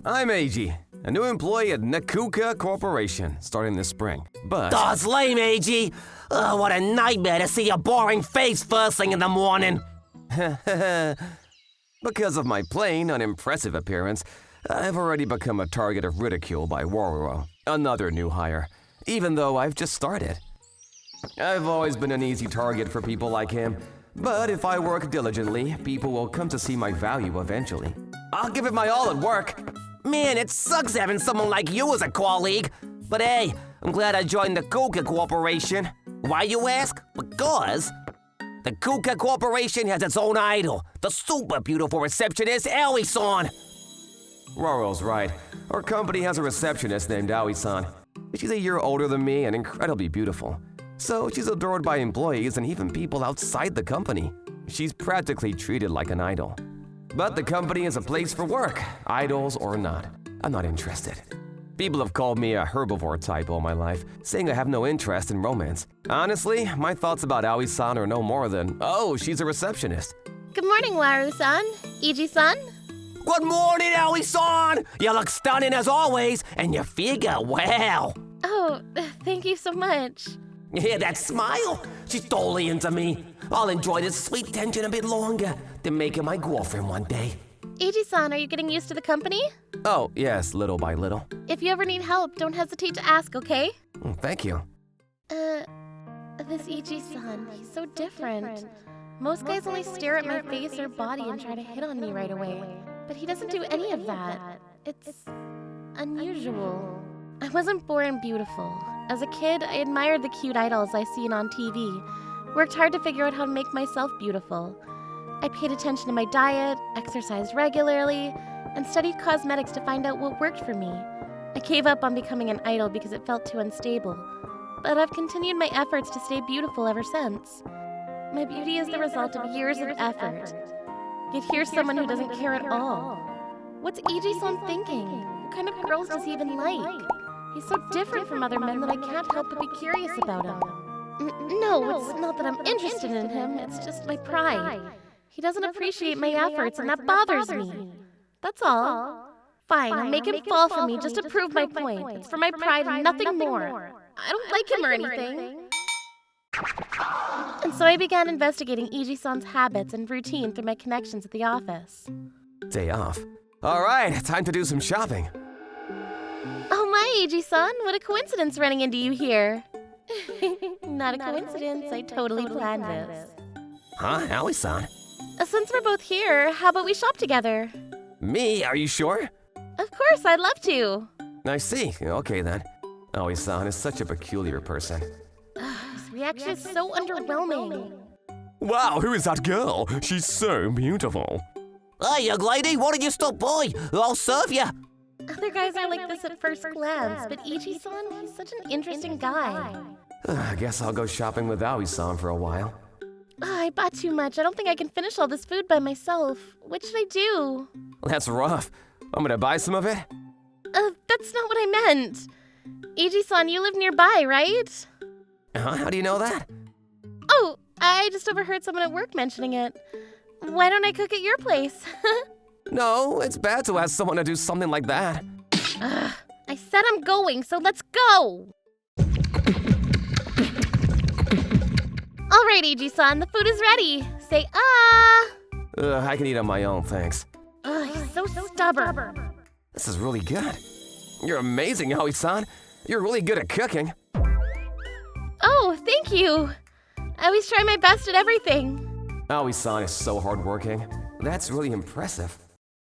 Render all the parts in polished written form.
I'm Eiji, a new employee at Neko Corporation, starting this spring. But... Oh, it's lame, Eiji. Oh, what a nightmare to see your boring face first thing in the morning. Because of my plain, unimpressive appearance, I've already become a target of ridicule by Waruro, another new hire, even though I've just started. I've always been an easy target for people like him, but if I work diligently, people will come to see my value eventually. I'll give it my all at work. Man, it sucks having someone like you as a colleague. But hey, I'm glad I joined the Kuka Corporation. Why, you ask? Because the Kuka Corporation has its own idol, the super beautiful receptionist, Aoi-san. Roro's right. Our company has a receptionist named Aoi-san. She's a year older than me and incredibly beautiful. So she's adored by employees and even people outside the company. She's practically treated like an idol. But the company is a place for work, idols or not. I'm not interested. People have called me a herbivore type all my life, saying I have no interest in romance. Honestly, my thoughts about Aoi-san are no more than, oh, she's a receptionist. Good morning, Waru-san. Eiji-san? Good morning, Aoi-san! You look stunning as always, and your figure, wow! Oh, thank you so much. You hear that smile? She's totally into me. I'll enjoy this sweet tension a bit longer than making my girlfriend one day. Eiji-san, are you getting used to the company? Oh, yes, little by little. If you ever need help, don't hesitate to ask, okay? Thank you. This Eiji-san, he's so different. Most guys only stare at my face or body and try to hit on me right away. But he doesn't do any of that. It's unusual. I wasn't born beautiful. As a kid, I admired the cute idols I seen on TV, worked hard to figure out how to make myself beautiful. I paid attention to my diet, exercised regularly, and studied cosmetics to find out what worked for me. I gave up on becoming an idol because it felt too unstable, but I've continued my efforts to stay beautiful ever since. My beauty is the result of years of effort. Yet here's someone who doesn't care at all. What's Eiji-san thinking? What kind of girls does he even like? He's so different from other men that I can't help but be curious about him. No, it's not that I'm interested in him, it's just my pride. He doesn't appreciate my efforts, and that bothers me. That's all. Fine, I'll make him fall for me just to prove my point. It's for my pride and nothing more. I don't like him or anything. And so I began investigating Eiji-san's habits and routine through my connections at the office. Day off. All right, time to do some shopping. Oh my, Eiji-san, what a coincidence running into you here. Not a coincidence, I totally planned this. Huh, Aoi-san? Since we're both here, how about we shop together? Me? Are you sure? Of course, I'd love to. I see. Okay then. Aoi-san is such a peculiar person. This reaction is so underwhelming. Wow, who is that girl? She's so beautiful. Hey, young lady, why don't you stop by? I'll serve you. Other guys are like this at first glance, but Ichi-san, he's such an interesting guy. I guess I'll go shopping with Aoi-san for a while. I bought too much. I don't think I can finish all this food by myself. What should I do? That's rough. I'm gonna buy some of it? That's not what I meant. Ichi-san, you live nearby, right? How do you know that? Oh, I just overheard someone at work mentioning it. Why don't I cook at your place? No, it's bad to ask someone to do something like that. I said I'm going, so let's go! Alright, Eiji-san, the food is ready. Say ah! I can eat on my own, thanks. He's so stubborn. This is really good. You're amazing, Aoi-san. You're really good at cooking. Oh, thank you. I always try my best at everything. Aoi-san is so hardworking. That's really impressive.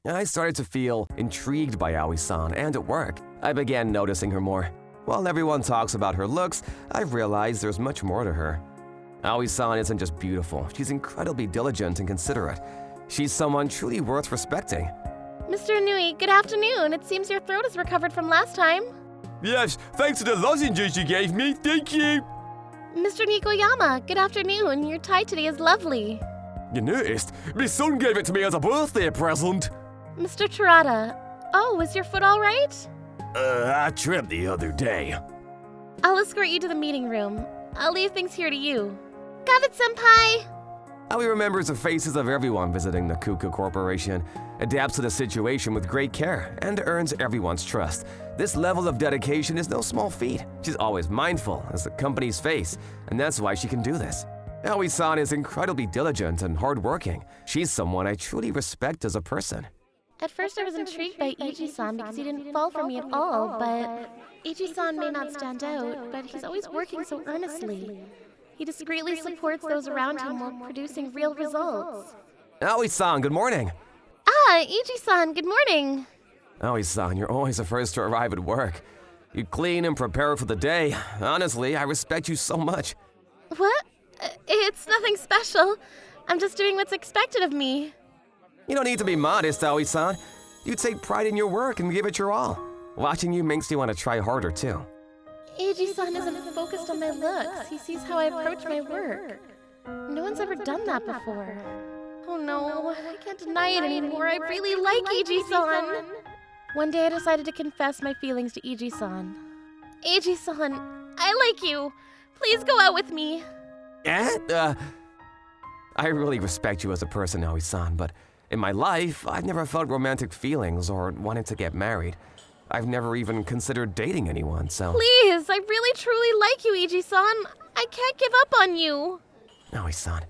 I started to feel intrigued by Aoi-san, and at work, I began noticing her more. While everyone talks about her looks, I've realized there's much more to her. Aoi-san isn't just beautiful, she's incredibly diligent and considerate. She's someone truly worth respecting. Mr. Inui, good afternoon. It seems your throat has recovered from last time. Yes, thanks to the lozenges you gave me, thank you. Mr. Nikoyama, good afternoon. Your tie today is lovely. You noticed? My son gave it to me as a birthday present. Mr. Terada, oh, is your foot all right? I tripped the other day. I'll escort you to the meeting room. I'll leave things here to you. Got it, senpai! Aoi remembers the faces of everyone visiting the Kuka Corporation, adapts to the situation with great care, and earns everyone's trust. This level of dedication is no small feat. She's always mindful as the company's face, and that's why she can do this. Aoi-san is incredibly diligent and hardworking. She's someone I truly respect as a person. At first I was intrigued by Ichi-san because he didn't fall for me at all, but Ichi-san may not stand out, but he's always working so earnestly. He discreetly supports those around him while producing real results. Aoi-san, good morning. Ah, Ichi-san, good morning. Aoi-san, you're always the first to arrive at work. You clean and prepare for the day. Honestly, I respect you so much. What? It's nothing special. I'm just doing what's expected of me. You don't need to be modest, Aoi-san. You take pride in your work and give it your all. Watching you makes you want to try harder, too. Eiji-san isn't focused on my looks. He sees how I approach my work. No one's ever done that before. Oh no, I can't deny it anymore. I really like Eiji-san. One day I decided to confess my feelings to Eiji-san. Eiji-san, I like you. Please go out with me. I really respect you as a person, Aoi-san, but in my life, I've never felt romantic feelings or wanted to get married. I've never even considered dating anyone, so... Please, I really truly like you, Eiji-san. I can't give up on you. Aoi-san.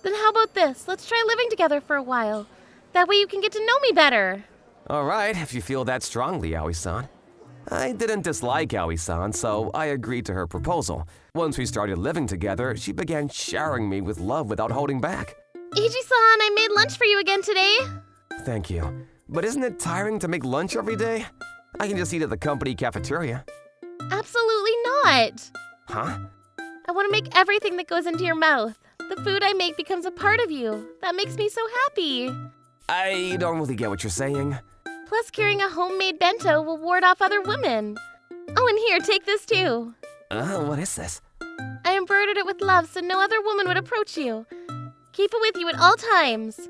Then how about this? Let's try living together for a while. That way you can get to know me better. All right, if you feel that strongly, Aoi-san. I didn't dislike Aoi-san, so I agreed to her proposal. Once we started living together, she began showering me with love without holding back. Eiji-san, I made lunch for you again today. Thank you. But isn't it tiring to make lunch every day? I can just eat at the company cafeteria. Absolutely not. Huh? I want to make everything that goes into your mouth. The food I make becomes a part of you. That makes me so happy. I don't really get what you're saying. Plus, carrying a homemade bento will ward off other women. Oh, and here, take this too. What is this? I embroidered it with love so no other woman would approach you. Keep it with you at all times.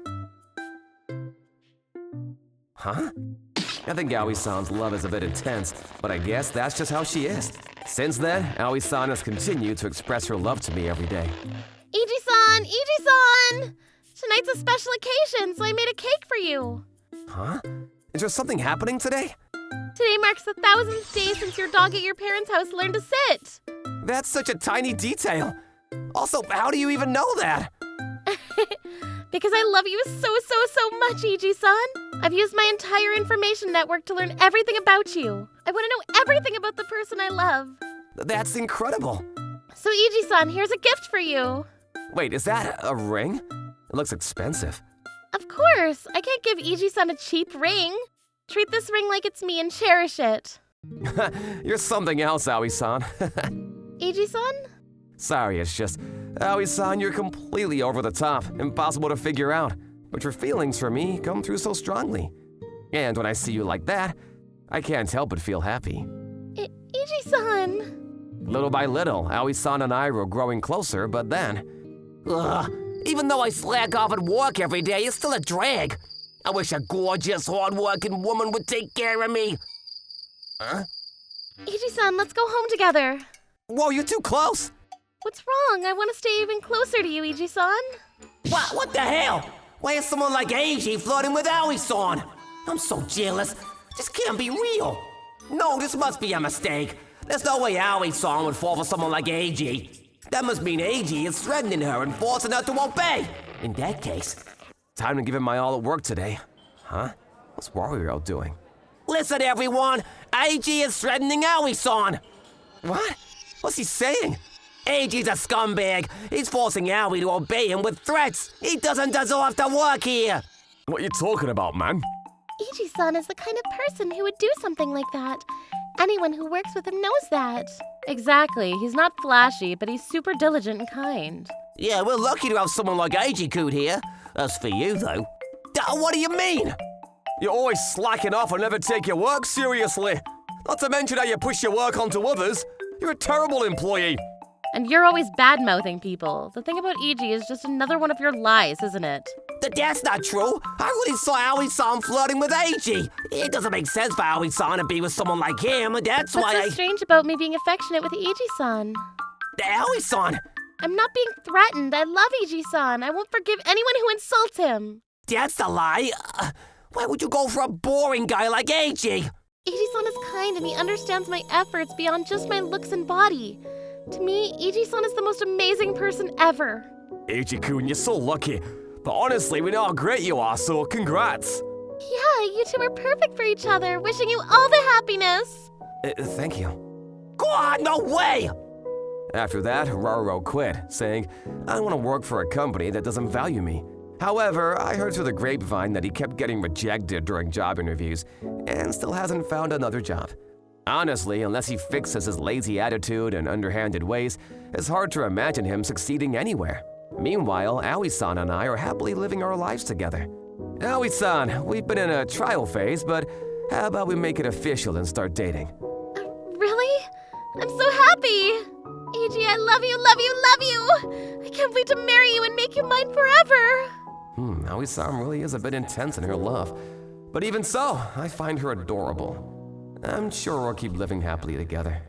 Huh? I think Aoi-san's love is a bit intense, but I guess that's just how she is. Since then, Aoi-san has continued to express her love to me every day. Eiji-san! Eiji-san! Tonight's a special occasion, so I made a cake for you. Huh? Is there something happening today? Today marks the 1000th day since your dog at your parents' house learned to sit. That's such a tiny detail. Also, how do you even know that? Because I love you so much, Eiji-san. I've used my entire information network to learn everything about you. I want to know everything about the person I love. That's incredible. So Eiji-san, here's a gift for you. Wait, is that a ring? It looks expensive. Of course. I can't give Eiji-san a cheap ring. Treat this ring like it's me and cherish it. You're something else, Aoi-san. Eiji-san? Sorry, it's just, Aoi-san, you're completely over the top, impossible to figure out. But your feelings for me come through so strongly. And when I see you like that, I can't help but feel happy. Eiji-san. Little by little, Aoi-san and I were growing closer, but then... Ugh, even though I slack off at work every day, it's still a drag. I wish a gorgeous, hard-working woman would take care of me. Huh? Eiji-san, let's go home together. Whoa, you're too close! What's wrong? I want to stay even closer to you, Eiji-san. What the hell? Why is someone like Eiji flirting with Aoi-san? I'm so jealous. This can't be real. No, this must be a mistake. There's no way Aoi-san would fall for someone like Eiji. That must mean Eiji is threatening her and forcing her to obey. In that case... Time to give it my all at work today. Huh? What's Wario doing? Listen, everyone! Eiji is threatening Aoi-san! What? What's he saying? Eiji's a scumbag. He's forcing Aoi to obey him with threats. He doesn't deserve to work here. What you talking about, man? Ichi-san is the kind of person who would do something like that. Anyone who works with him knows that. Exactly. He's not flashy, but he's super diligent and kind. Yeah, we're lucky to have someone like Eiji-kun here. As for you, though... What do you mean? You're always slacking off and never take your work seriously. Not to mention how you push your work onto others. You're a terrible employee. And you're always bad-mouthing people. The thing about Eiji is just another one of your lies, isn't it? That's not true. I really saw Aoi-san flirting with Eiji. It doesn't make sense for Aoi-san to be with someone like him. That's why What's so strange about me being affectionate with Eiji-san? Aoi-san! I'm not being threatened. I love Iji-san. I won't forgive anyone who insults him. That's a lie. Why would you go for a boring guy like Eiji? Iji-san is kind and he understands my efforts beyond just my looks and body. To me, Iji-san is the most amazing person ever. Eiji-kun, you're so lucky. But honestly, we know how great you are, so congrats. Yeah, you two are perfect for each other. Wishing you all the happiness. Thank you. Go on, no way! After that, Roro quit, saying, I don't want to work for a company that doesn't value me. However, I heard through the grapevine that he kept getting rejected during job interviews and still hasn't found another job. Honestly, unless he fixes his lazy attitude and underhanded ways, it's hard to imagine him succeeding anywhere. Meanwhile, Aoi-san and I are happily living our lives together. Aoi-san, we've been in a trial phase, but how about we make it official and start dating? Really? I'm so happy! Eiji, I love you, love you, love you! I can't wait to marry you and make you mine forever! Aoi-san really is a bit intense in her love. But even so, I find her adorable. I'm sure we'll keep living happily together.